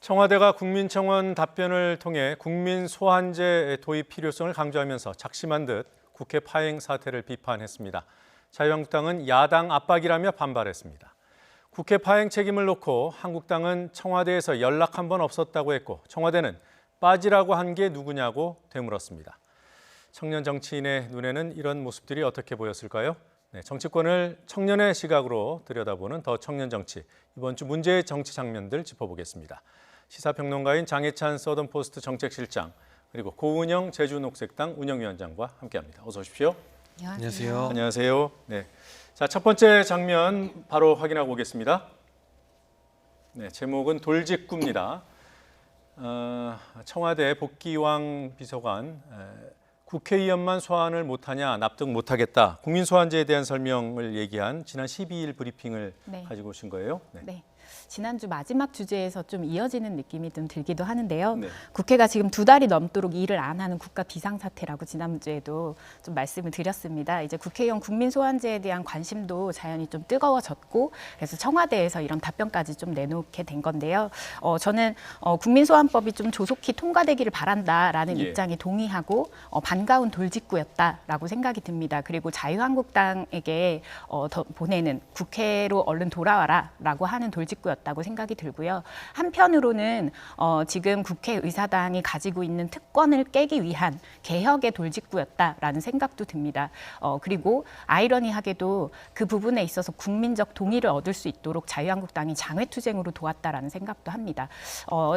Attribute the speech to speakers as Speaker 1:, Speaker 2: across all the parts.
Speaker 1: 청와대가 국민청원 답변을 통해 국민 소환제 도입 필요성을 강조하면서 작심한 듯 국회 파행 사태를 비판했습니다. 자유한국당은 야당 압박이라며 반발했습니다. 국회 파행 책임을 놓고 한국당은 청와대에서 연락 한 번 없었다고 했고 청와대는 빠지라고 한 게 누구냐고 되물었습니다. 청년 정치인의 눈에는 이런 모습들이 어떻게 보였을까요? 정치권을 청년의 시각으로 들여다보는 더 청년 정치. 이번 주 문제의 정치 장면들 짚어보겠습니다. 시사평론가인 장혜찬 서든포스트 정책실장 그리고 고은영 제주녹색당 운영위원장과 함께합니다. 어서 오십시오.
Speaker 2: 안녕하세요.
Speaker 1: 안녕하세요. 네. 자, 첫 번째 장면 바로 확인하고 오겠습니다. 네, 제목은 돌직구입니다. 청와대 복귀왕 비서관 국회의원만 소환을 못하냐 납득 못하겠다. 국민소환제에 대한 설명을 얘기한 지난 12일 브리핑을 가지고 오신 거예요?
Speaker 2: 네. 지난주 마지막 주제에서 좀 이어지는 느낌이 좀 들기도 하는데요.
Speaker 1: 네.
Speaker 2: 국회가 지금 2달이 넘도록 일을 안 하는 국가 비상사태라고 지난주에도 좀 말씀을 드렸습니다. 이제 국회의원 국민소환제에 대한 관심도 자연히 좀 뜨거워졌고 그래서 청와대에서 이런 답변까지 좀 내놓게 된 건데요. 저는 국민소환법이 좀 조속히 통과되기를 바란다라는 입장에 동의하고 반가운 돌직구였다라고 생각이 듭니다. 그리고 자유한국당에게 보내는 국회로 얼른 돌아와라라고 하는 돌직구였다고 생각이 들고요. 한편으로는 지금 국회의사당이 가지고 있는 특권을 깨기 위한 개혁의 돌직구였다라는 생각도 듭니다. 그리고 아이러니하게도 그 부분에 있어서 국민적 동의를 얻을 수 있도록 자유한국당이 장외투쟁으로 도왔다라는 생각도 합니다.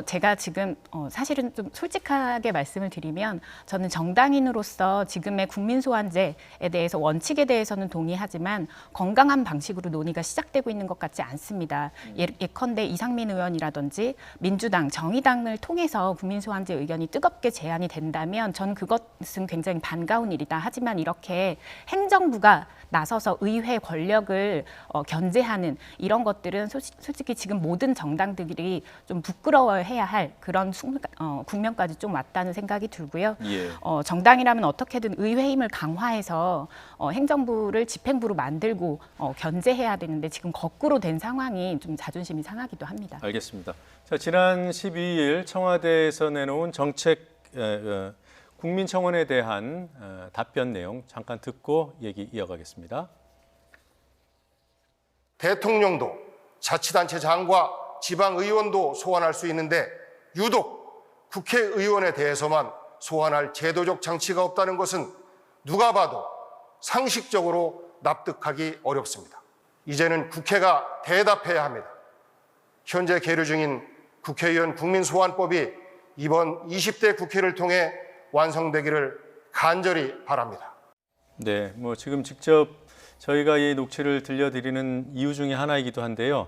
Speaker 2: 제가 지금 사실은 좀 솔직하게 말씀을 드리면 저는 정당인으로서 지금의 국민소환제에 대해서 원칙에 대해서는 동의하지만 건강한 방식으로 논의가 시작되고 있는 것 같지 않습니다. 예컨대 이상민 의원이라든지 민주당, 정의당을 통해서 국민소환제 의견이 뜨겁게 제안이 된다면 전 그것은 굉장히 반가운 일이다. 하지만 이렇게 행정부가 나서서 의회 권력을 견제하는 이런 것들은 솔직히 지금 모든 정당들이 좀 부끄러워해야 할 그런 국면까지 좀 왔다는 생각이 들고요. 정당이라면 어떻게든 의회 힘을 강화해서 행정부를 집행부로 만들고 견제해야 되는데 지금 거꾸로 된 상황이 좀 자존심이 상하기도 합니다.
Speaker 1: 알겠습니다. 자, 지난 12일 청와대에서 내놓은 정책 국민청원에 대한 답변 내용 잠깐 듣고 얘기 이어가겠습니다.
Speaker 3: 대통령도 자치단체장과 지방의원도 소환할 수 있는데 유독 국회의원에 대해서만 소환할 제도적 장치가 없다는 것은 누가 봐도 상식적으로 납득하기 어렵습니다. 이제는 국회가 대답해야 합니다. 현재 계류 중인 국회의원 국민소환법이 이번 20대 국회를 통해 완성되기를 간절히 바랍니다.
Speaker 1: 네, 지금 직접 저희가 이 녹취를 들려드리는 이유 중에 하나이기도 한데요.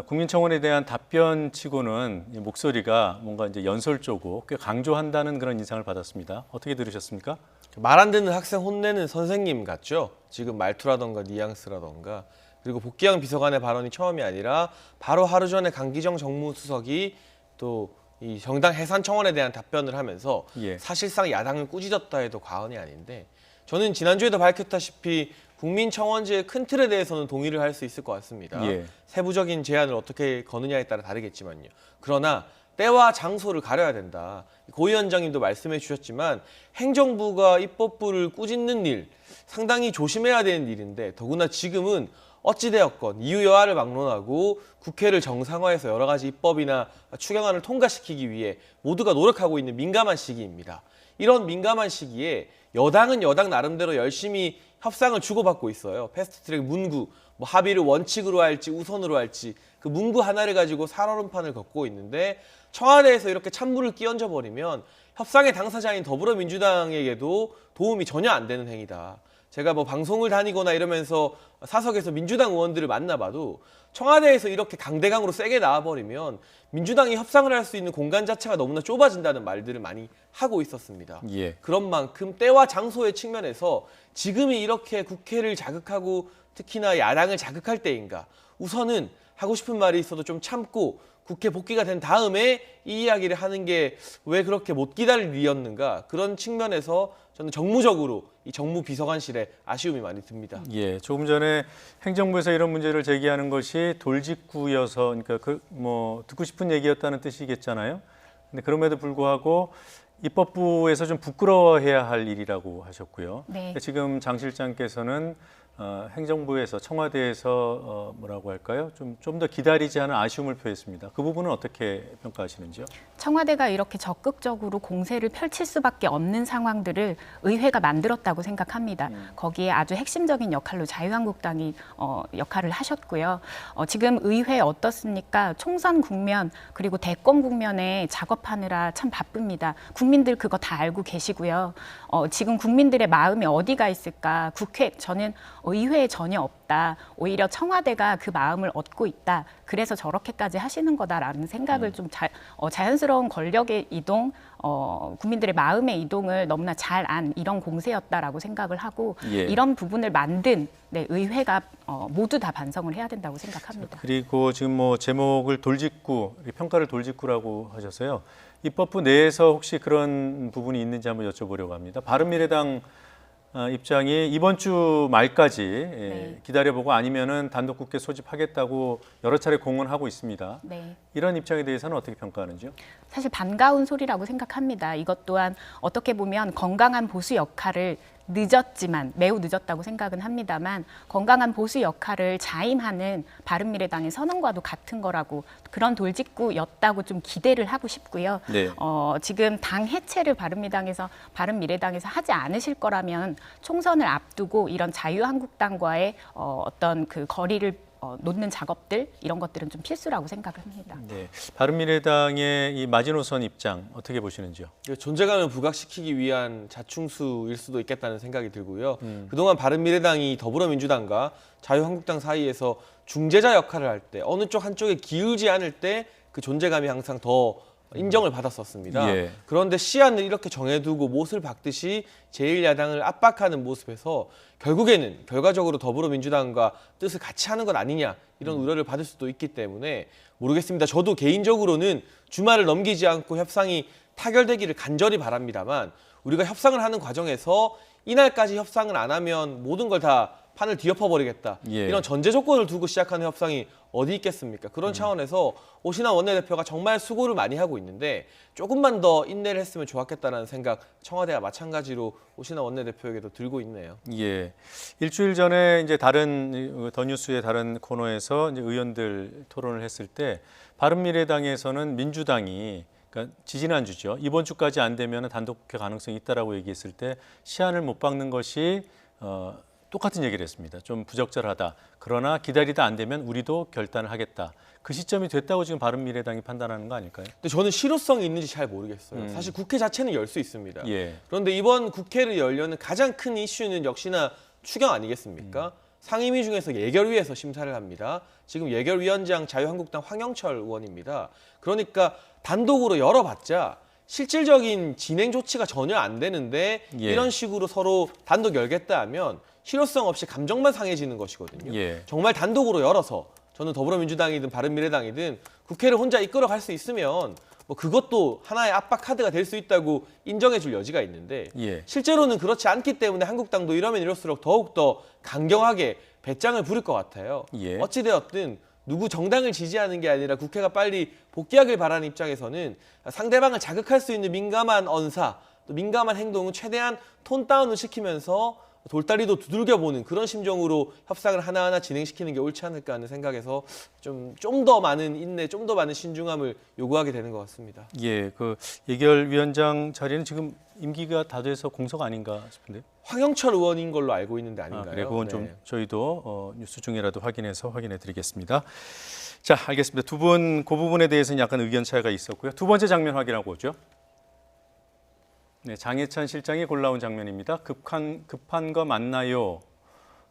Speaker 1: 국민청원에 대한 답변치고는 목소리가 뭔가 이제 연설조고 꽤 강조한다는 그런 인상을 받았습니다. 어떻게 들으셨습니까?
Speaker 4: 말 안 듣는 학생 혼내는 선생님 같죠? 지금 말투라던가 뉘앙스라던가 그리고 복귀형 비서관의 발언이 처음이 아니라 바로 하루 전에 강기정 정무수석이 또 이 정당 해산 청원에 대한 답변을 하면서 사실상 야당을 꾸짖었다 해도 과언이 아닌데 저는 지난주에도 밝혔다시피 국민청원제의 큰 틀에 대해서는 동의를 할 수 있을 것 같습니다. 세부적인 제안을 어떻게 거느냐에 따라 다르겠지만요. 그러나 때와 장소를 가려야 된다. 고 위원장님도 말씀해 주셨지만 행정부가 입법부를 꾸짖는 일 상당히 조심해야 되는 일인데 더구나 지금은 어찌되었건 이유여하를 막론하고 국회를 정상화해서 여러 가지 입법이나 추경안을 통과시키기 위해 모두가 노력하고 있는 민감한 시기입니다. 이런 민감한 시기에 여당은 여당 나름대로 열심히 협상을 주고받고 있어요. 패스트트랙 문구, 합의를 원칙으로 할지 우선으로 할지 그 문구 하나를 가지고 살얼음판을 걷고 있는데 청와대에서 이렇게 찬물을 끼얹어 버리면 협상의 당사자인 더불어민주당에게도 도움이 전혀 안 되는 행위다. 제가 방송을 다니거나 이러면서 사석에서 민주당 의원들을 만나봐도 청와대에서 이렇게 강대강으로 세게 나와버리면 민주당이 협상을 할 수 있는 공간 자체가 너무나 좁아진다는 말들을 많이 하고 있었습니다. 그런 만큼 때와 장소의 측면에서 지금이 이렇게 국회를 자극하고 특히나 야당을 자극할 때인가 우선은 하고 싶은 말이 있어도 좀 참고 국회 복귀가 된 다음에 이 이야기를 하는 게 왜 그렇게 못 기다릴 일이었는가, 그런 측면에서 저는 정무적으로 이 정무비서관실에 아쉬움이 많이 듭니다.
Speaker 1: 예, 조금 전에 행정부에서 이런 문제를 제기하는 것이 돌직구여서, 그러니까 뭐 듣고 싶은 얘기였다는 뜻이겠잖아요. 근데 그럼에도 불구하고 입법부에서 좀 부끄러워해야 할 일이라고 하셨고요.
Speaker 2: 네.
Speaker 1: 지금 장 실장께서는 행정부에서 청와대에서 뭐라고 할까요? 좀 더 기다리지 않은 아쉬움을 표했습니다. 그 부분은 어떻게 평가하시는지요?
Speaker 2: 청와대가 이렇게 적극적으로 공세를 펼칠 수밖에 없는 상황들을 의회가 만들었다고 생각합니다. 거기에 아주 핵심적인 역할로 자유한국당이 역할을 하셨고요. 지금 의회 어떻습니까? 총선 국면 그리고 대권 국면에 작업하느라 참 바쁩니다. 국민들 그거 다 알고 계시고요. 지금 국민들의 마음이 어디가 있을까? 저는 의회에 전혀 없다. 오히려 청와대가 그 마음을 얻고 있다. 그래서 저렇게까지 하시는 거다라는 생각을 좀 자연스러운 권력의 이동, 국민들의 마음의 이동을 너무나 잘 안 이런 공세였다라고 생각을 하고
Speaker 1: 예.
Speaker 2: 이런 부분을 만든 의회가 모두 다 반성을 해야 된다고 생각합니다.
Speaker 1: 그리고 지금 뭐 제목을 돌직구, 평가를 돌직구라고 하셔서요. 입법부 내에서 혹시 그런 부분이 있는지 한번 여쭤보려고 합니다. 바른미래당 입장이 이번 주 말까지 기다려보고 아니면은 단독 국회 소집하겠다고 여러 차례 공언하고 있습니다.
Speaker 2: 네.
Speaker 1: 이런 입장에 대해서는 어떻게 평가하는지요?
Speaker 2: 사실 반가운 소리라고 생각합니다. 이것 또한 어떻게 보면 건강한 보수 역할을 늦었지만 매우 늦었다고 생각은 합니다만 건강한 보수 역할을 자임하는 바른미래당의 선언과도 같은 거라고 그런 돌직구였다고 좀 기대를 하고 싶고요.
Speaker 1: 네.
Speaker 2: 지금 당 해체를 바른미래당에서 하지 않으실 거라면 총선을 앞두고 이런 자유한국당과의 어떤 그 거리를 놓는 작업들 이런 것들은 좀 필수라고 생각을 합니다.
Speaker 1: 네. 바른미래당의 이 마지노선 입장 어떻게 보시는지요?
Speaker 4: 존재감을 부각시키기 위한 자충수일 수도 있겠다는 생각이 들고요. 그동안 바른미래당이 더불어민주당과 자유한국당 사이에서 중재자 역할을 할 때 어느 쪽 한쪽에 기울지 않을 때 그 존재감이 항상 더 인정을 받았었습니다.
Speaker 1: 예.
Speaker 4: 그런데 시안을 이렇게 정해두고 못을 박듯이 제1야당을 압박하는 모습에서 결국에는 결과적으로 더불어민주당과 뜻을 같이 하는 것 아니냐 이런 우려를 받을 수도 있기 때문에 모르겠습니다. 저도 개인적으로는 주말을 넘기지 않고 협상이 타결되기를 간절히 바랍니다만 우리가 협상을 하는 과정에서 이날까지 협상을 안 하면 모든 걸 다 판을 뒤엎어버리겠다.
Speaker 1: 예.
Speaker 4: 이런 전제 조건을 두고 시작하는 협상이 어디 있겠습니까? 그런 차원에서 오신환 원내대표가 정말 수고를 많이 하고 있는데 조금만 더 인내를 했으면 좋았겠다는 생각 청와대와 마찬가지로 오신환 원내대표에게도 들고 있네요.
Speaker 1: 예. 일주일 전에 이제 다른 더 뉴스의 다른 코너에서 이제 의원들 토론을 했을 때 바른미래당에서는 민주당이 그러니까 지지난주죠. 이번 주까지 안 되면 단독국회 가능성이 있다라고 얘기했을 때 시한을 못 박는 것이 똑같은 얘기를 했습니다. 좀 부적절하다. 그러나 기다리다 안 되면 우리도 결단을 하겠다. 그 시점이 됐다고 지금 바른미래당이 판단하는 거 아닐까요?
Speaker 4: 근데 저는 실효성이 있는지 잘 모르겠어요. 사실 국회 자체는 열 수 있습니다.
Speaker 1: 예.
Speaker 4: 그런데 이번 국회를 열려는 가장 큰 이슈는 역시나 추경 아니겠습니까? 상임위 중에서 예결위에서 심사를 합니다. 지금 예결위원장 자유한국당 황영철 의원입니다. 그러니까 단독으로 열어봤자 실질적인 진행 조치가 전혀 안 되는데
Speaker 1: 예.
Speaker 4: 이런 식으로 서로 단독 열겠다 하면 실효성 없이 감정만 상해지는 것이거든요.
Speaker 1: 예.
Speaker 4: 정말 단독으로 열어서 저는 더불어민주당이든 바른미래당이든 국회를 혼자 이끌어갈 수 있으면 뭐 그것도 하나의 압박 카드가 될 수 있다고 인정해줄 여지가 있는데
Speaker 1: 예.
Speaker 4: 실제로는 그렇지 않기 때문에 한국당도 이러면 이럴수록 더욱더 강경하게 배짱을 부릴 것 같아요.
Speaker 1: 예.
Speaker 4: 어찌되었든 누구 정당을 지지하는 게 아니라 국회가 빨리 복귀하길 바라는 입장에서는 상대방을 자극할 수 있는 민감한 언사, 또 민감한 행동은 최대한 톤 다운을 시키면서 돌다리도 두들겨보는 그런 심정으로 협상을 하나하나 진행시키는 게 옳지 않을까 하는 생각에서 좀 더 많은 인내, 좀 더 많은 신중함을 요구하게 되는 것 같습니다.
Speaker 1: 예, 그 예결위원장 자리는 지금 임기가 다 돼서 공석 아닌가 싶은데요.
Speaker 4: 황영철 의원인 걸로 알고 있는데 아닌가요?
Speaker 1: 그래, 그건
Speaker 4: 네.
Speaker 1: 좀 저희도 뉴스 중이라도 확인해 드리겠습니다. 자, 알겠습니다. 두 분 그 부분에 대해서는 약간 의견 차이가 있었고요. 두 번째 장면 확인하고 오죠. 네, 장해찬 실장이 골라온 장면입니다. 급한 거 맞나요?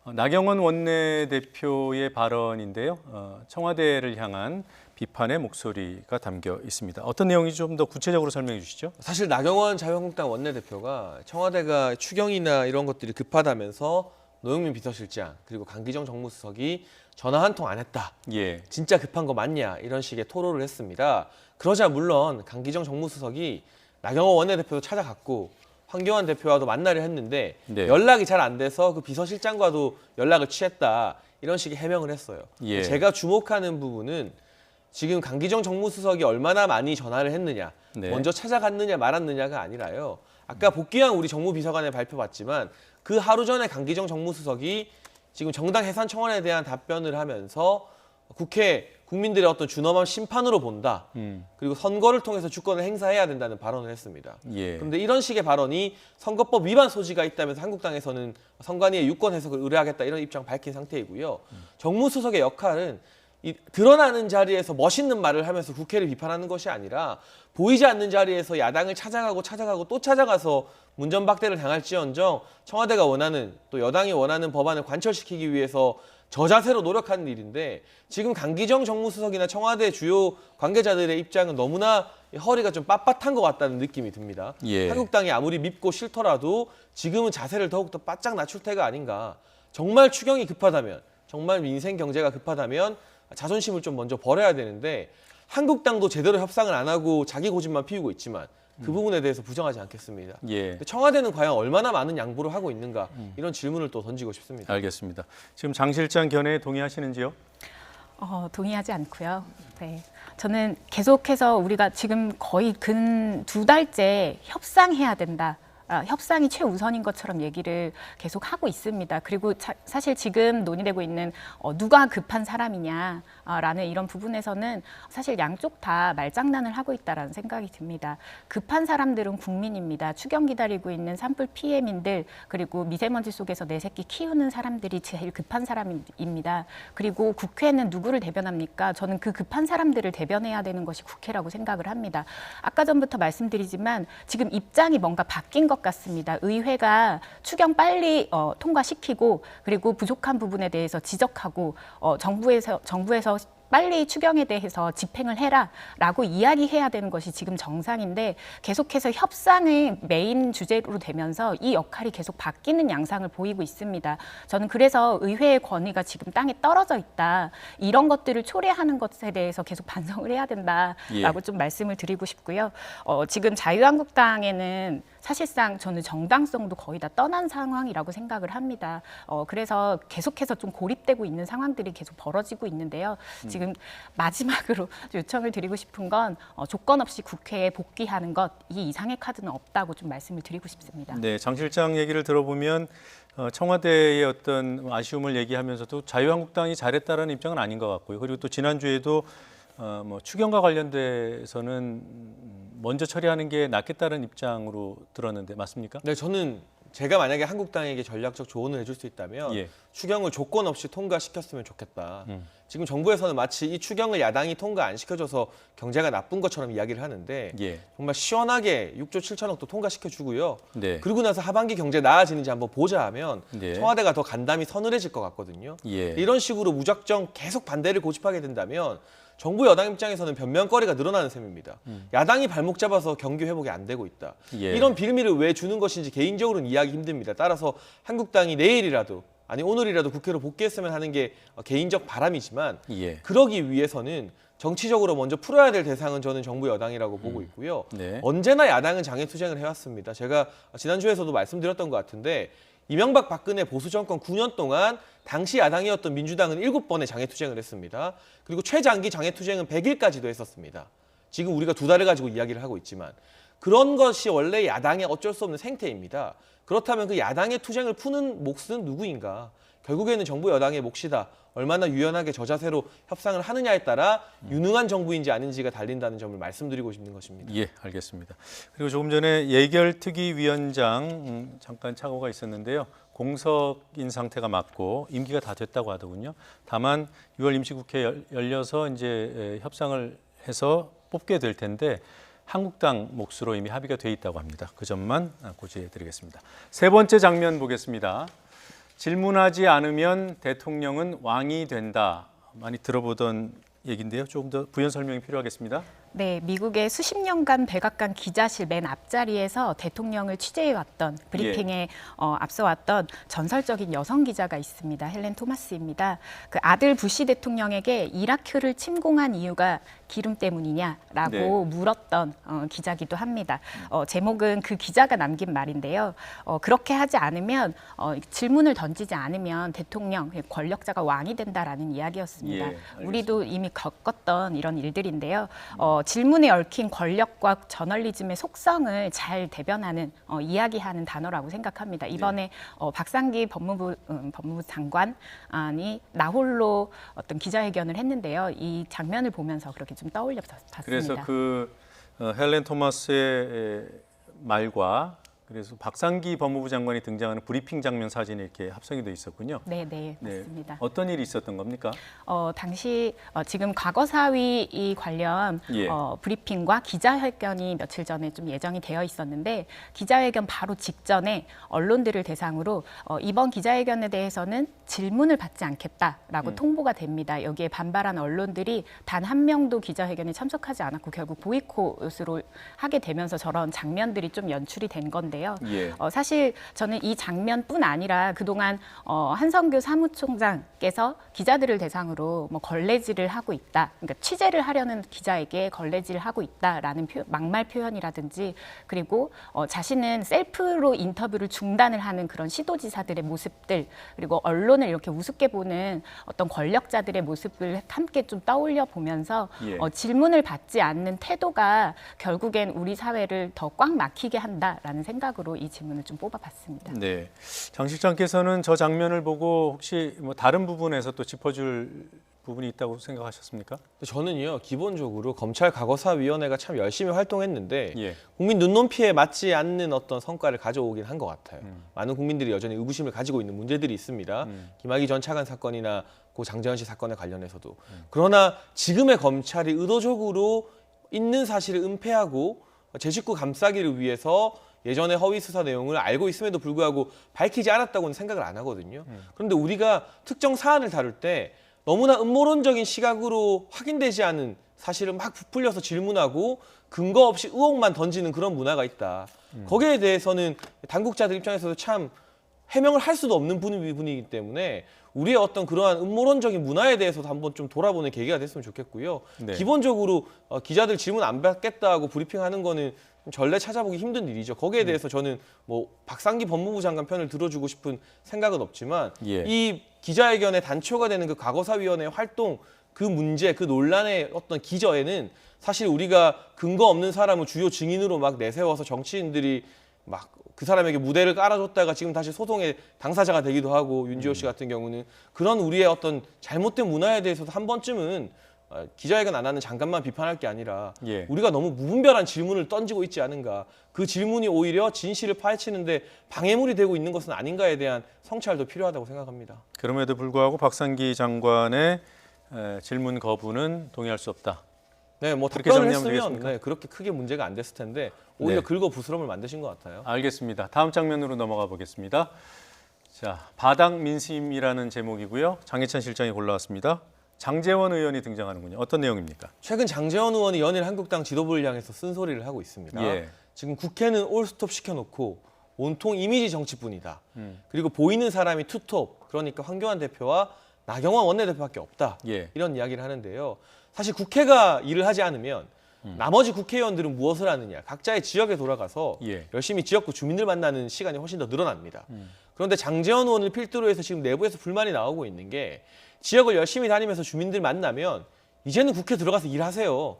Speaker 1: 나경원 원내대표의 발언인데요. 청와대를 향한 비판의 목소리가 담겨 있습니다. 어떤 내용인지 좀 더 구체적으로 설명해 주시죠.
Speaker 4: 사실 나경원 자유한국당 원내대표가 청와대가 추경이나 이런 것들이 급하다면서 노영민 비서실장 그리고 강기정 정무수석이 전화 한 통 안 했다.
Speaker 1: 예.
Speaker 4: 진짜 급한 거 맞냐 이런 식의 토로를 했습니다. 그러자 물론 강기정 정무수석이 나경원 원내대표도 찾아갔고 황교안 대표와도 만나려 했는데
Speaker 1: 네.
Speaker 4: 연락이 잘 안 돼서 그 비서실장과도 연락을 취했다 이런 식의 해명을 했어요.
Speaker 1: 예.
Speaker 4: 제가 주목하는 부분은 지금 강기정 정무수석이 얼마나 많이 전화를 했느냐
Speaker 1: 네.
Speaker 4: 먼저 찾아갔느냐 말았느냐가 아니라요. 아까 복귀한 우리 정무비서관의 발표 봤지만 그 하루 전에 강기정 정무수석이 지금 정당 해산 청원에 대한 답변을 하면서 국회 국민들의 어떤 준엄한 심판으로 본다. 그리고 선거를 통해서 주권을 행사해야 된다는 발언을 했습니다.
Speaker 1: 예.
Speaker 4: 그런데 이런 식의 발언이 선거법 위반 소지가 있다면서 한국당에서는 선관위의 유권 해석을 의뢰하겠다 이런 입장 밝힌 상태이고요. 정무수석의 역할은 이 드러나는 자리에서 멋있는 말을 하면서 국회를 비판하는 것이 아니라 보이지 않는 자리에서 야당을 찾아가고 또 찾아가서 문전박대를 당할지언정 청와대가 원하는 또 여당이 원하는 법안을 관철시키기 위해서 저자세로 노력하는 일인데 지금 강기정 정무수석이나 청와대 주요 관계자들의 입장은 너무나 허리가 좀 빳빳한 것 같다는 느낌이 듭니다.
Speaker 1: 예.
Speaker 4: 한국당이 아무리 밉고 싫더라도 지금은 자세를 더욱더 바짝 낮출 때가 아닌가. 정말 추경이 급하다면, 정말 민생 경제가 급하다면 자존심을 좀 먼저 버려야 되는데 한국당도 제대로 협상을 안 하고 자기 고집만 피우고 있지만 그 부분에 대해서 부정하지 않겠습니다.
Speaker 1: 예.
Speaker 4: 청와대는 과연 얼마나 많은 양보를 하고 있는가 이런 질문을 또 던지고 싶습니다.
Speaker 1: 알겠습니다. 지금 장 실장 견해에 동의하시는지요?
Speaker 2: 동의하지 않고요. 네. 저는 계속해서 우리가 지금 거의 근 2달째 협상해야 된다. 협상이 최우선인 것처럼 얘기를 계속 하고 있습니다. 그리고 사실 지금 논의되고 있는 누가 급한 사람이냐라는 이런 부분에서는 사실 양쪽 다 말장난을 하고 있다라는 생각이 듭니다. 급한 사람들은 국민입니다. 추경 기다리고 있는 산불 피해민들 그리고 미세먼지 속에서 내 새끼 키우는 사람들이 제일 급한 사람입니다. 그리고 국회는 누구를 대변합니까? 저는 그 급한 사람들을 대변해야 되는 것이 국회라고 생각을 합니다. 아까 전부터 말씀드리지만 지금 입장이 뭔가 바뀐 것 같습니다. 의회가 추경 빨리 통과시키고 그리고 부족한 부분에 대해서 지적하고 정부에서 빨리 추경에 대해서 집행을 해라라고 이야기해야 되는 것이 지금 정상인데 계속해서 협상을 메인 주제로 되면서 이 역할이 계속 바뀌는 양상을 보이고 있습니다. 저는 그래서 의회의 권위가 지금 땅에 떨어져 있다. 이런 것들을 초래하는 것에 대해서 계속 반성을 해야 된다라고 좀 말씀을 드리고 싶고요. 지금 자유한국당에는 사실상 저는 정당성도 거의 다 떠난 상황이라고 생각을 합니다. 그래서 계속해서 좀 고립되고 있는 상황들이 계속 벌어지고 있는데요. 지금 마지막으로 요청을 드리고 싶은 건 조건 없이 국회에 복귀하는 것, 이 이상의 카드는 없다고 좀 말씀을 드리고 싶습니다.
Speaker 1: 네, 장 실장 얘기를 들어보면 청와대의 어떤 아쉬움을 얘기하면서도 자유한국당이 잘했다라는 입장은 아닌 것 같고요. 그리고 또 지난주에도 추경과 관련돼서는 먼저 처리하는 게 낫겠다는 입장으로 들었는데 맞습니까?
Speaker 4: 네, 저는 제가 만약에 한국당에게 전략적 조언을 해줄 수 있다면
Speaker 1: 예.
Speaker 4: 추경을 조건 없이 통과시켰으면 좋겠다. 지금 정부에서는 마치 이 추경을 야당이 통과 안 시켜줘서 경제가 나쁜 것처럼 이야기를 하는데
Speaker 1: 예.
Speaker 4: 정말 시원하게 6조 7천억도 통과시켜주고요.
Speaker 1: 네.
Speaker 4: 그리고 나서 하반기 경제 나아지는지 한번 보자 하면
Speaker 1: 네.
Speaker 4: 청와대가 더 간담이 서늘해질 것 같거든요.
Speaker 1: 예.
Speaker 4: 이런 식으로 무작정 계속 반대를 고집하게 된다면 정부 여당 입장에서는 변명거리가 늘어나는 셈입니다. 야당이 발목 잡아서 경기 회복이 안 되고 있다.
Speaker 1: 예.
Speaker 4: 이런 빌미를 왜 주는 것인지 개인적으로는 이해하기 힘듭니다. 따라서 한국당이 내일이라도 아니 오늘이라도 국회로 복귀했으면 하는 게 개인적 바람이지만
Speaker 1: 예.
Speaker 4: 그러기 위해서는 정치적으로 먼저 풀어야 될 대상은 저는 정부 여당이라고 보고 있고요.
Speaker 1: 네.
Speaker 4: 언제나 야당은 장애투쟁을 해왔습니다. 제가 지난주에서도 말씀드렸던 것 같은데 이명박 박근혜 보수 정권 9년 동안 당시 야당이었던 민주당은 7번의 장애투쟁을 했습니다. 그리고 최장기 장애투쟁은 100일까지도 했었습니다. 지금 우리가 2달을 가지고 이야기를 하고 있지만 그런 것이 원래 야당의 어쩔 수 없는 생태입니다. 그렇다면 그 야당의 투쟁을 푸는 몫은 누구인가? 결국에는 정부 여당의 몫이다. 얼마나 유연하게 저자세로 협상을 하느냐에 따라 유능한 정부인지 아닌지가 달린다는 점을 말씀드리고 싶은 것입니다.
Speaker 1: 예, 알겠습니다. 그리고 조금 전에 예결특위위원장 잠깐 착오가 있었는데요. 공석인 상태가 맞고 임기가 다 됐다고 하더군요. 다만 6월 임시국회 열려서 이제 협상을 해서 뽑게 될 텐데 한국당 몫으로 이미 합의가 돼 있다고 합니다. 그 점만 고지해 드리겠습니다. 세 번째 장면 보겠습니다. 질문하지 않으면 대통령은 왕이 된다. 많이 들어보던 얘기인데요. 조금 더 부연 설명이 필요하겠습니다.
Speaker 2: 네, 미국의 수십 년간 백악관 기자실 맨 앞자리에서 대통령을 취재해왔던 브리핑에 앞서왔던 전설적인 여성 기자가 있습니다. 헬렌 토마스입니다. 그 아들 부시 대통령에게 이라크를 침공한 이유가 기름 때문이냐라고
Speaker 1: 네.
Speaker 2: 물었던 기자기도 합니다. 제목은 그 기자가 남긴 말인데요. 그렇게 하지 않으면 질문을 던지지 않으면 대통령, 권력자가 왕이 된다라는 이야기였습니다.
Speaker 1: 예, 알겠습니다.
Speaker 2: 우리도 이미 겪었던 이런 일들인데요. 질문에 얽힌 권력과 저널리즘의 속성을 잘 대변하는 이야기하는 단어라고 생각합니다. 이번에 박상기 법무부 장관이 나홀로 어떤 기자회견을 했는데요. 이 장면을 보면서 그렇게 좀 떠올려 봤습니다.
Speaker 1: 그래서 그 헬렌 토마스의 말과 그래서 박상기 법무부 장관이 등장하는 브리핑 장면 사진이 이렇게 합성이 돼 있었군요.
Speaker 2: 네, 맞습니다.
Speaker 1: 어떤 일이 있었던 겁니까?
Speaker 2: 당시 지금 과거사위 관련
Speaker 1: 예.
Speaker 2: 브리핑과 기자회견이 며칠 전에 좀 예정이 되어 있었는데 기자회견 바로 직전에 언론들을 대상으로 이번 기자회견에 대해서는 질문을 받지 않겠다라고 통보가 됩니다. 여기에 반발한 언론들이 단 한 명도 기자회견에 참석하지 않았고 결국 보이콧으로 하게 되면서 저런 장면들이 좀 연출이 된 건데요.
Speaker 1: 예.
Speaker 2: 사실 저는 이 장면뿐 아니라 그동안 한성규 사무총장께서 기자들을 대상으로 뭐 걸레질을 하고 있다, 그러니까 취재를 하려는 기자에게 걸레질을 하고 있다라는 막말 표현이라든지 그리고 자신은 셀프로 인터뷰를 중단을 하는 그런 시도지사들의 모습들 그리고 언론을 이렇게 우습게 보는 어떤 권력자들의 모습을 함께 좀 떠올려 보면서
Speaker 1: 예.
Speaker 2: 질문을 받지 않는 태도가 결국엔 우리 사회를 더 꽉 막히게 한다라는 생각으로 이 질문을 좀 뽑아봤습니다.
Speaker 1: 네, 장 실장께서는 저 장면을 보고 혹시 뭐 다른 부분에서 또 짚어줄 부분이 있다고 생각하셨습니까?
Speaker 4: 저는요 기본적으로 검찰 과거사위원회가 참 열심히 활동했는데
Speaker 1: 예.
Speaker 4: 국민 눈높이에 맞지 않는 어떤 성과를 가져오긴 한 것 같아요. 많은 국민들이 여전히 의구심을 가지고 있는 문제들이 있습니다. 김학의 전 차관 사건이나 고 장제현 씨 사건에 관련해서도. 그러나 지금의 검찰이 의도적으로 있는 사실을 은폐하고 제 식구 감싸기를 위해서 예전에 허위 수사 내용을 알고 있음에도 불구하고 밝히지 않았다고는 생각을 안 하거든요. 그런데 우리가 특정 사안을 다룰 때 너무나 음모론적인 시각으로 확인되지 않은 사실을 막 부풀려서 질문하고 근거 없이 의혹만 던지는 그런 문화가 있다. 거기에 대해서는 당국자들 입장에서도 참 해명을 할 수도 없는 분위기이기 때문에 우리의 어떤 그러한 음모론적인 문화에 대해서도 한번 좀 돌아보는 계기가 됐으면 좋겠고요.
Speaker 1: 네.
Speaker 4: 기본적으로 기자들 질문 안 받겠다고 브리핑하는 거는 전례 찾아보기 힘든 일이죠. 거기에 대해서 저는 뭐 박상기 법무부 장관 편을 들어주고 싶은 생각은 없지만
Speaker 1: 예.
Speaker 4: 이 기자회견의 단초가 되는 그 과거사위원회 활동 그 문제 그 논란의 어떤 기저에는 사실 우리가 근거 없는 사람을 주요 증인으로 막 내세워서 정치인들이 막 그 사람에게 무대를 깔아줬다가 지금 다시 소송의 당사자가 되기도 하고 윤지호 씨 같은 경우는 그런 우리의 어떤 잘못된 문화에 대해서도 한 번쯤은 기자회견 안 하는 장관만 비판할 게 아니라
Speaker 1: 예.
Speaker 4: 우리가 너무 무분별한 질문을 던지고 있지 않은가. 그 질문이 오히려 진실을 파헤치는데 방해물이 되고 있는 것은 아닌가에 대한 성찰도 필요하다고 생각합니다.
Speaker 1: 그럼에도 불구하고 박상기 장관의 질문 거부는 동의할 수 없다.
Speaker 4: 네, 뭐
Speaker 1: 그렇게
Speaker 4: 답변을
Speaker 1: 정리하면
Speaker 4: 했으면
Speaker 1: 되겠습니까?
Speaker 4: 그렇게 크게 문제가 안 됐을 텐데 오히려
Speaker 1: 네.
Speaker 4: 긁어 부스럼을 만드신 것 같아요.
Speaker 1: 알겠습니다. 다음 장면으로 넘어가 보겠습니다. 자, 바닥 민심이라는 제목이고요. 장혜찬 실장이 골라왔습니다. 장제원 의원이 등장하는군요. 어떤 내용입니까?
Speaker 4: 최근 장제원 의원이 연일 한국당 지도부를 향해서 쓴소리를 하고 있습니다.
Speaker 1: 예.
Speaker 4: 지금 국회는 올스톱 시켜놓고 온통 이미지 정치뿐이다. 그리고 보이는 사람이 투톱, 그러니까 황교안 대표와 나경원 원내대표밖에 없다.
Speaker 1: 예.
Speaker 4: 이런 이야기를 하는데요. 사실 국회가 일을 하지 않으면 나머지 국회의원들은 무엇을 하느냐. 각자의 지역에 돌아가서
Speaker 1: 예.
Speaker 4: 열심히 지역구 주민들 만나는 시간이 훨씬 더 늘어납니다. 그런데 장제원 의원을 필두로 해서 지금 내부에서 불만이 나오고 있는 게 지역을 열심히 다니면서 주민들 만나면 이제는 국회 들어가서 일하세요.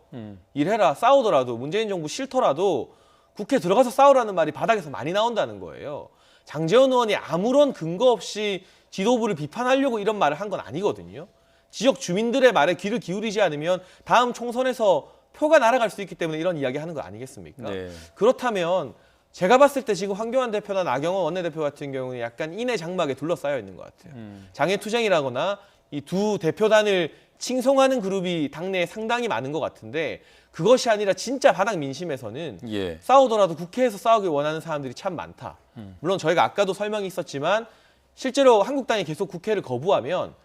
Speaker 4: 일해라. 싸우더라도 문재인 정부 싫더라도 국회 들어가서 싸우라는 말이 바닥에서 많이 나온다는 거예요. 장제원 의원이 아무런 근거 없이 지도부를 비판하려고 이런 말을 한 건 아니거든요. 지역 주민들의 말에 귀를 기울이지 않으면 다음 총선에서 표가 날아갈 수 있기 때문에 이런 이야기 하는 거 아니겠습니까?
Speaker 1: 네.
Speaker 4: 그렇다면 제가 봤을 때 지금 황교안 대표나 나경원 원내대표 같은 경우는 약간 인해 장막에 둘러싸여 있는 것 같아요. 장애투쟁이라거나 이 두 대표단을 칭송하는 그룹이 당내에 상당히 많은 것 같은데 그것이 아니라 진짜 바닥 민심에서는
Speaker 1: 예.
Speaker 4: 싸우더라도 국회에서 싸우길 원하는 사람들이 참 많다. 물론 저희가 아까도 설명이 있었지만 실제로 한국당이 계속 국회를 거부하면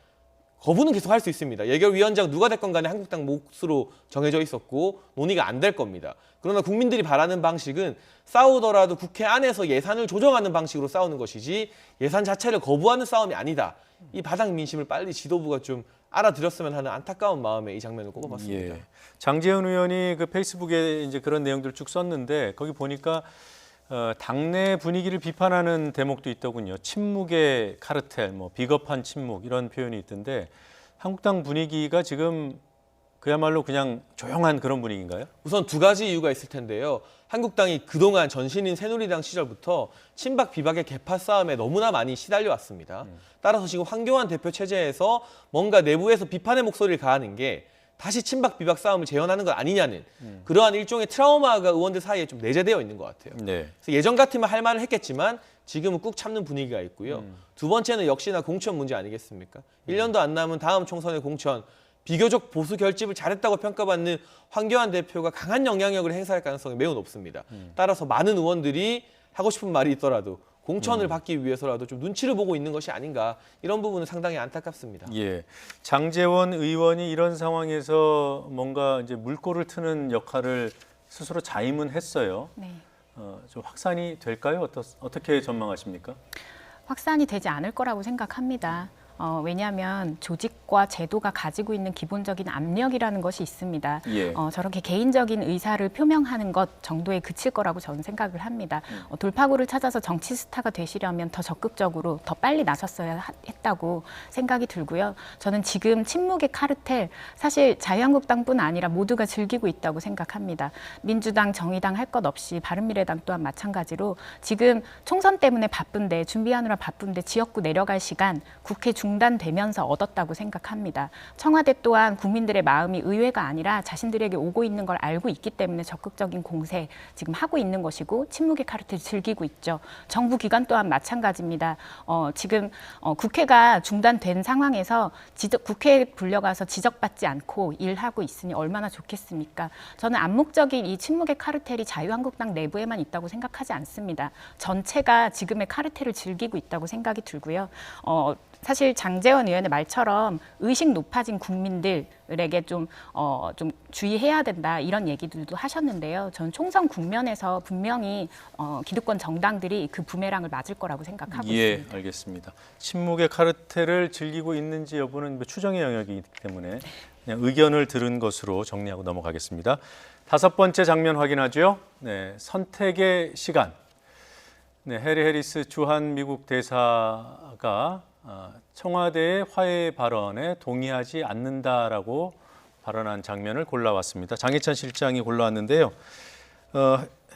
Speaker 4: 거부는 계속 할 수 있습니다. 예결위원장 누가 됐건 간에 한국당 몫으로 정해져 있었고 논의가 안 될 겁니다. 그러나 국민들이 바라는 방식은 싸우더라도 국회 안에서 예산을 조정하는 방식으로 싸우는 것이지 예산 자체를 거부하는 싸움이 아니다. 이 바닥 민심을 빨리 지도부가 좀 알아들였으면 하는 안타까운 마음에 이 장면을 꼽아봤습니다.
Speaker 1: 예. 장제원 의원이 그 페이스북에 이제 그런 내용들을 쭉 썼는데 거기 보니까 당내 분위기를 비판하는 대목도 있더군요. 침묵의 카르텔, 뭐 비겁한 침묵 이런 표현이 있던데 한국당 분위기가 지금 그야말로 그냥 조용한 그런 분위기인가요?
Speaker 4: 우선 두 가지 이유가 있을 텐데요. 한국당이 그동안 전신인 새누리당 시절부터 친박 비박의 계파 싸움에 너무나 많이 시달려 왔습니다. 따라서 지금 황교안 대표 체제에서 뭔가 내부에서 비판의 목소리를 가하는 게 다시 친박 비박 싸움을 재현하는 것 아니냐는 그러한 일종의 트라우마가 의원들 사이에 좀 내재되어 있는 것 같아요.
Speaker 1: 네.
Speaker 4: 그래서 예전 같으면 할 말을 했겠지만 지금은 꾹 참는 분위기가 있고요. 두 번째는 역시나 공천 문제 아니겠습니까? 1년도 안 남은 다음 총선의 공천, 비교적 보수 결집을 잘했다고 평가받는 황교안 대표가 강한 영향력을 행사할 가능성이 매우 높습니다. 따라서 많은 의원들이 하고 싶은 말이 있더라도 공천을 받기 위해서라도 좀 눈치를 보고 있는 것이 아닌가, 이런 부분은 상당히 안타깝습니다.
Speaker 1: 예. 장제원 의원이 이런 상황에서 뭔가 이제 물꼬를 트는 역할을 스스로 자임은 했어요.
Speaker 2: 네.
Speaker 1: 좀 확산이 될까요? 어떻게 전망하십니까?
Speaker 2: 확산이 되지 않을 거라고 생각합니다. 왜냐하면 조직과 제도가 가지고 있는 기본적인 압력이라는 것이 있습니다.
Speaker 1: 예.
Speaker 2: 저렇게 개인적인 의사를 표명하는 것 정도에 그칠 거라고 저는 생각을 합니다. 돌파구를 찾아서 정치 스타가 되시려면 더 적극적으로 더 빨리 나섰어야 했다고 생각이 들고요. 저는 지금 침묵의 카르텔, 사실 자유한국당뿐 아니라 모두가 즐기고 있다고 생각합니다. 민주당, 정의당 할 것 없이 바른미래당 또한 마찬가지로 지금 총선 때문에 바쁜데, 준비하느라 바쁜데 지역구 내려갈 시간 국회 중단되면서 얻었다고 생각합니다. 청와대 또한 국민들의 마음이 의회가 아니라 자신들에게 오고 있는 걸 알고 있기 때문에 적극적인 공세 지금 하고 있는 것이고 침묵의 카르텔 즐기고 있죠. 정부 기관 또한 마찬가지입니다. 지금 국회가 중단된 상황에서 국회에 불려가서 지적받지 않고 일하고 있으니 얼마나 좋겠습니까? 저는 암묵적인 이 침묵의 카르텔이 자유한국당 내부에만 있다고 생각하지 않습니다. 전체가 지금의 카르텔을 즐기고 있다고 생각이 들고요. 사실 장제원 의원의 말처럼 의식 높아진 국민들에게 좀 주의해야 된다, 이런 얘기들도 하셨는데요. 저는 총선 국면에서 분명히 기득권 정당들이 그 부메랑을 맞을 거라고 생각하고 있습니다.
Speaker 1: 예, 알겠습니다. 침묵의 카르텔을 즐기고 있는지 여부는 추정의 영역이기 때문에 그냥 의견을 들은 것으로 정리하고 넘어가겠습니다. 다섯 번째 장면 확인하죠. 네, 선택의 시간. 네, 해리 해리스 주한 미국 대사가 청와대의 화해 발언에 동의하지 않는다라고 발언한 장면을 골라왔습니다. 장희찬 실장이 골라왔는데요.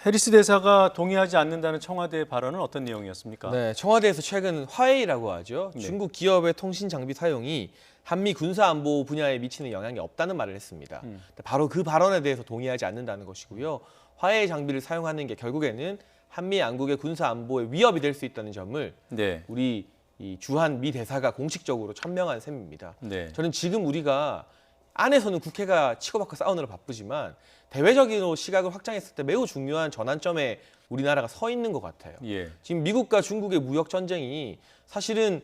Speaker 1: 해리스 대사가 동의하지 않는다는 청와대의 발언은 어떤 내용이었습니까?
Speaker 4: 네, 청와대에서 최근 화웨이라고 하죠.
Speaker 1: 네.
Speaker 4: 중국 기업의 통신 장비 사용이 한미 군사 안보 분야에 미치는 영향이 없다는 말을 했습니다. 바로 그 발언에 대해서 동의하지 않는다는 것이고요. 화웨이 장비를 사용하는 게 결국에는 한미 양국의 군사 안보에 위협이 될 수 있다는 점을
Speaker 1: 네.
Speaker 4: 우리 이 주한 미 대사가 공식적으로 천명한 셈입니다.
Speaker 1: 네.
Speaker 4: 저는 지금 우리가 안에서는 국회가 치고받고 싸우느라 바쁘지만 대외적인 시각을 확장했을 때 매우 중요한 전환점에 우리나라가 서 있는 것 같아요.
Speaker 1: 예.
Speaker 4: 지금 미국과 중국의 무역 전쟁이 사실은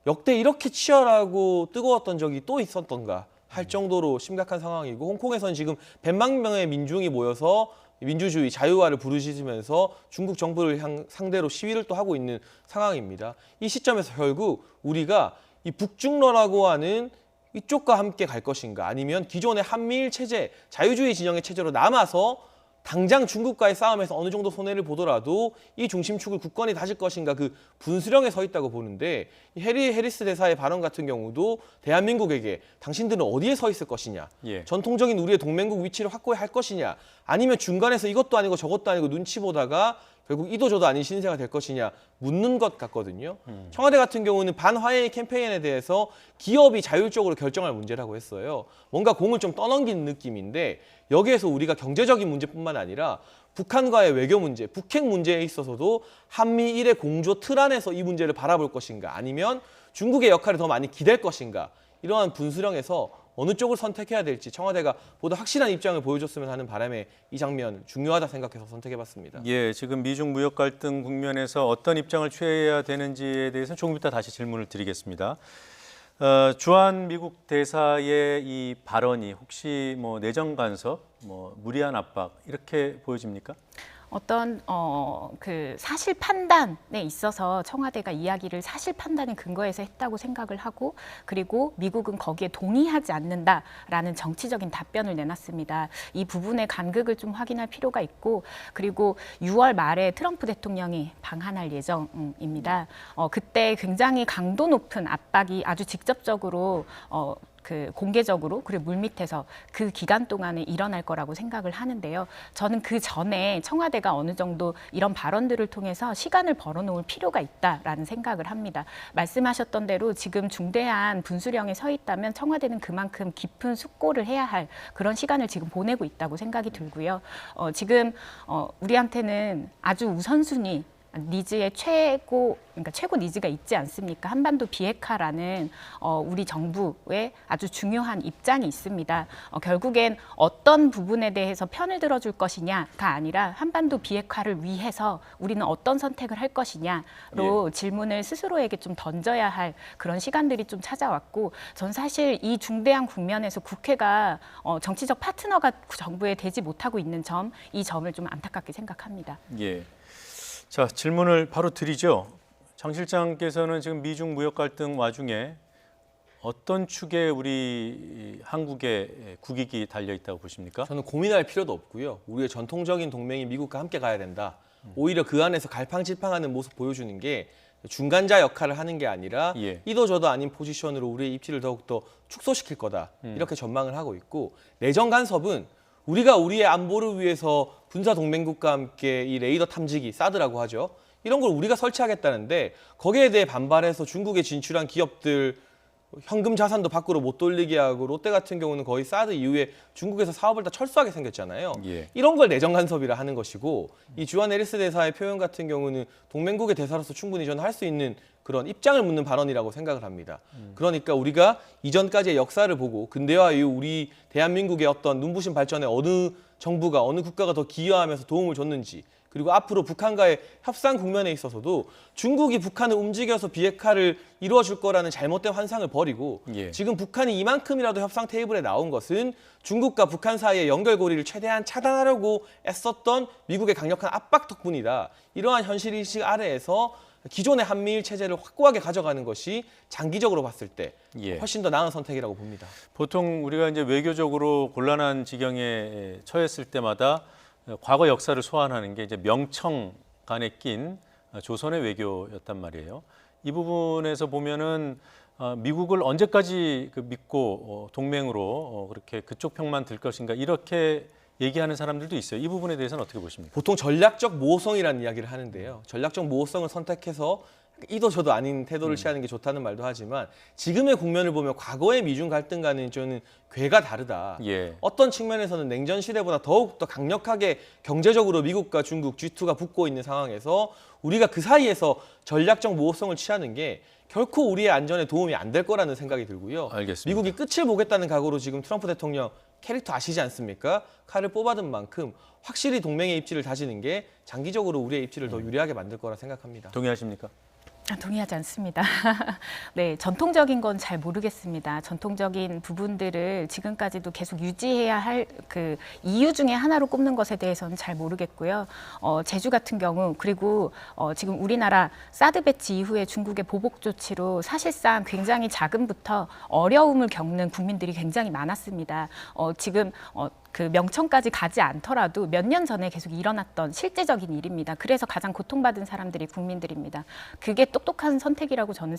Speaker 4: 역대 이렇게 치열하고 뜨거웠던 적이 또 있었던가 할 정도로 심각한 상황이고, 홍콩에서는 지금 100만 명의 민중이 모여서 민주주의, 자유화를 부르짖으면서 중국 정부를 상대로 시위를 또 하고 있는 상황입니다. 이 시점에서 결국 우리가 이 북중러라고 하는 이쪽과 함께 갈 것인가, 아니면 기존의 한미일 체제, 자유주의 진영의 체제로 남아서 당장 중국과의 싸움에서 어느 정도 손해를 보더라도 이 중심축을 굳건히 다질 것인가, 그 분수령에 서 있다고 보는데, 이 해리스 대사의 발언 같은 경우도 대한민국에게 당신들은 어디에 서 있을 것이냐,
Speaker 1: 예.
Speaker 4: 전통적인 우리의 동맹국 위치를 확고히 할 것이냐, 아니면 중간에서 이것도 아니고 저것도 아니고 눈치 보다가 결국 이도 저도 아닌 신세가 될 것이냐 묻는 것 같거든요. 청와대 같은 경우는 반화해의 캠페인에 대해서 기업이 자율적으로 결정할 문제라고 했어요. 뭔가 공을 좀 떠넘기는 느낌인데, 여기에서 우리가 경제적인 문제뿐만 아니라 북한과의 외교 문제, 북핵 문제에 있어서도 한미일의 공조 틀 안에서 이 문제를 바라볼 것인가, 아니면 중국의 역할을 더 많이 기댈 것인가, 이러한 분수령에서 어느 쪽을 선택해야 될지 청와대가 보다 확실한 입장을 보여줬으면 하는 바람에 이 장면 중요하다 생각해서 선택해봤습니다.
Speaker 1: 예, 지금 미중 무역 갈등 국면에서 어떤 입장을 취해야 되는지에 대해서는 조금 이따 다시 질문을 드리겠습니다. 주한 미국 대사의 이 발언이 혹시 뭐 내정 간섭, 뭐 무리한 압박 이렇게 보여집니까?
Speaker 2: 어떤 그 사실 판단에 있어서 청와대가 이야기를 사실 판단의 근거에서 했다고 생각을 하고, 그리고 미국은 거기에 동의하지 않는다라는 정치적인 답변을 내놨습니다. 이 부분의 간극을 좀 확인할 필요가 있고, 그리고 6월 말에 트럼프 대통령이 방한할 예정입니다. 그때 굉장히 강도 높은 압박이 아주 직접적으로 그 공개적으로, 그리고 물밑에서 그 기간 동안에 일어날 거라고 생각을 하는데요. 저는 그 전에 청와대가 어느 정도 이런 발언들을 통해서 시간을 벌어놓을 필요가 있다라는 생각을 합니다. 말씀하셨던 대로 지금 중대한 분수령에 서 있다면 청와대는 그만큼 깊은 숙고를 해야 할 그런 시간을 지금 보내고 있다고 생각이 들고요. 지금 우리한테는 아주 우선순위 니즈의 최고 니즈가 있지 않습니까? 한반도 비핵화라는 우리 정부의 아주 중요한 입장이 있습니다. 결국엔 어떤 부분에 대해서 편을 들어줄 것이냐가 아니라 한반도 비핵화를 위해서 우리는 어떤 선택을 할 것이냐로 질문을 스스로에게 좀 던져야 할 그런 시간들이 좀 찾아왔고, 전 사실 이 중대한 국면에서 국회가 정치적 파트너가 정부에 되지 못하고 있는 점, 이 점을 좀 안타깝게 생각합니다.
Speaker 1: 예. 자, 질문을 바로 드리죠. 장 실장께서는 지금 미중 무역 갈등 와중에 어떤 축에 우리 한국의 국익이 달려 있다고 보십니까?
Speaker 4: 저는 고민할 필요도 없고요. 우리의 전통적인 동맹인 미국과 함께 가야 된다. 오히려 그 안에서 갈팡질팡하는 모습 보여주는 게 중간자 역할을 하는 게 아니라 이도 저도 아닌 포지션으로 우리의 입지를 더욱더 축소시킬 거다. 이렇게 전망을 하고 있고, 내정 간섭은 우리가 우리의 안보를 위해서 군사 동맹국과 함께 이 레이더 탐지기, 사드라고 하죠. 이런 걸 우리가 설치하겠다는데, 거기에 대해 반발해서 중국에 진출한 기업들 현금 자산도 밖으로 못 돌리게 하고, 롯데 같은 경우는 거의 사드 이후에 중국에서 사업을 다 철수하게 생겼잖아요. 이런 걸 내정 간섭이라 하는 것이고, 이 주한 에리스 대사의 표현 같은 경우는 동맹국의 대사로서 충분히 저는 할 수 있는 그런 입장을 묻는 발언이라고 생각을 합니다. 그러니까 우리가 이전까지의 역사를 보고 근대화 이후 우리 대한민국의 어떤 눈부신 발전에 어느 정부가, 어느 국가가 더 기여하면서 도움을 줬는지, 그리고 앞으로 북한과의 협상 국면에 있어서도 중국이 북한을 움직여서 비핵화를 이루어줄 거라는 잘못된 환상을 버리고, 지금 북한이 이만큼이라도 협상 테이블에 나온 것은 중국과 북한 사이의 연결고리를 최대한 차단하려고 애썼던 미국의 강력한 압박 덕분이다. 이러한 현실인식 아래에서 기존의 한미일 체제를 확고하게 가져가는 것이 장기적으로 봤을 때 훨씬 더 나은 선택이라고 봅니다.
Speaker 1: 보통 우리가 이제 외교적으로 곤란한 지경에 처했을 때마다 과거 역사를 소환하는 게 이제 명청간에 낀 조선의 외교였단 말이에요. 이 부분에서 보면은 미국을 언제까지 믿고 동맹으로 그렇게 그쪽 편만 들 것인가, 이렇게 얘기하는 사람들도 있어요. 이 부분에 대해서는 어떻게 보십니까?
Speaker 4: 보통 전략적 모호성이라는 이야기를 하는데요. 전략적 모호성을 선택해서 이도 저도 아닌 태도를 취하는 게 좋다는 말도 하지만, 지금의 국면을 보면 과거의 미중 갈등과는 저는 궤가 다르다. 어떤 측면에서는 냉전 시대보다 더욱 더 강력하게 경제적으로 미국과 중국 G2가 붙고 있는 상황에서 우리가 그 사이에서 전략적 모호성을 취하는 게 결코 우리의 안전에 도움이 안 될 거라는 생각이 들고요.
Speaker 1: 알겠습니다.
Speaker 4: 미국이 끝을 보겠다는 각오로 지금 트럼프 대통령 캐릭터 아시지 않습니까? 칼을 뽑아든 만큼 확실히 동맹의 입지를 다지는 게 장기적으로 우리의 입지를 더 유리하게 만들 거라 생각합니다.
Speaker 1: 동의하십니까?
Speaker 2: 동의하지 않습니다. 네, 전통적인 건 잘 모르겠습니다. 전통적인 부분들을 지금까지도 계속 유지해야 할 그 이유 중에 하나로 꼽는 것에 대해서는 잘 모르겠고요. 제주 같은 경우, 그리고 지금 우리나라 사드 배치 이후에 중국의 보복 조치로 사실상 굉장히 자금부터 어려움을 겪는 국민들이 굉장히 많았습니다. 지금 그 명청까지 가지 않더라도 몇 년 전에 계속 일어났던 실제적인 일입니다. 그래서 가장 고통받은 사람들이 국민들입니다. 그게 똑똑한 선택이라고 저는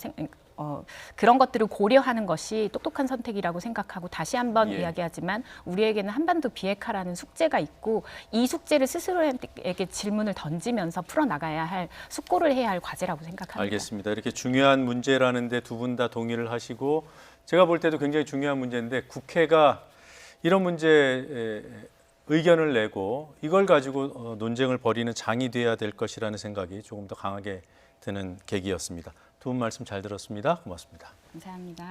Speaker 2: 그런 것들을 고려하는 것이 똑똑한 선택이라고 생각하고, 다시 한번 이야기하지만 우리에게는 한반도 비핵화라는 숙제가 있고, 이 숙제를 스스로에게 질문을 던지면서 풀어나가야 할, 숙고를 해야 할 과제라고 생각합니다.
Speaker 1: 알겠습니다. 이렇게 중요한 문제라는데 두 분 다 동의를 하시고, 제가 볼 때도 굉장히 중요한 문제인데 국회가 이런 문제에 의견을 내고 이걸 가지고 논쟁을 벌이는 장이 돼야 될 것이라는 생각이 조금 더 강하게 드는 계기였습니다. 두 분 말씀 잘 들었습니다. 고맙습니다.
Speaker 2: 감사합니다.